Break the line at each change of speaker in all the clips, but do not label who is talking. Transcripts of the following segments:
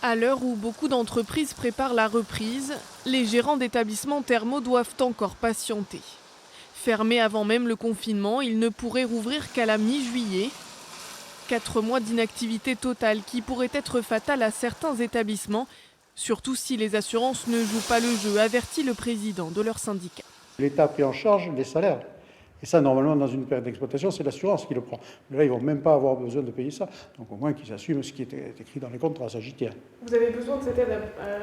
À l'heure où beaucoup d'entreprises préparent la reprise, les gérants d'établissements thermaux doivent encore patienter. Fermés avant même le confinement, ils ne pourraient rouvrir qu'à la mi-juillet. 4 mois d'inactivité totale qui pourraient être fatales à certains établissements, surtout si les assurances ne jouent pas le jeu, avertit le président de leur syndicat.
L'État a pris en charge les salaires. Et ça, normalement, dans une période d'exploitation, c'est l'assurance qui le prend. Mais là, ils ne vont même pas avoir besoin de payer ça. Donc au moins qu'ils assument ce qui est écrit dans les contrats, ça j'y tiens.
Vous avez besoin de cette aide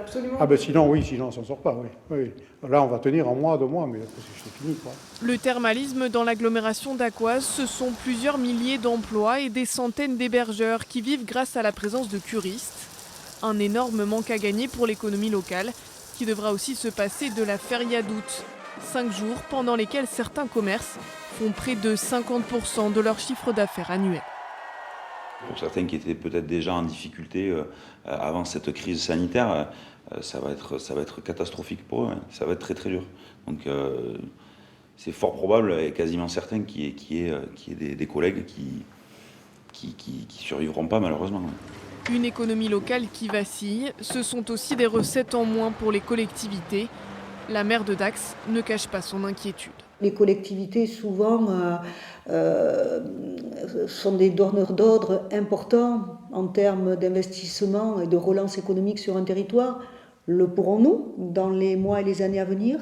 absolument?
Ah ben sinon, oui, sinon on ne s'en sort pas, oui. Oui. Là, on va tenir 1 mois, 2 mois, mais après, c'est fini, quoi.
Le thermalisme dans l'agglomération d'Aquoise, ce sont plusieurs milliers d'emplois et des centaines d'hébergeurs qui vivent grâce à la présence de curistes. Un énorme manque à gagner pour l'économie locale, qui devra aussi se passer de la feria d'août. 5 jours pendant lesquels certains commerces font près de 50% de leur chiffre d'affaires annuel.
Pour certains qui étaient peut-être déjà en difficulté avant cette crise sanitaire, ça va être catastrophique pour eux, hein. Ça va être très très dur. Donc c'est fort probable et quasiment certain qu'il y ait des collègues qui survivront pas malheureusement.
Une économie locale qui vacille, ce sont aussi des recettes en moins pour les collectivités. La maire de Dax ne cache pas son inquiétude.
Les collectivités, souvent, sont des donneurs d'ordre importants en termes d'investissement et de relance économique sur un territoire. Le pourrons-nous dans les mois et les années à venir?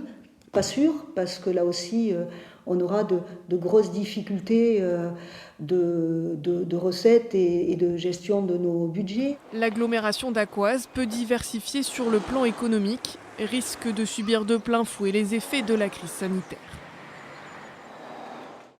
Pas sûr, parce que là aussi, on aura de grosses difficultés de recettes et de gestion de nos budgets.
L'agglomération d'Aquoise, peu diversifiée sur le plan économique, risque de subir de plein fouet les effets de la crise sanitaire.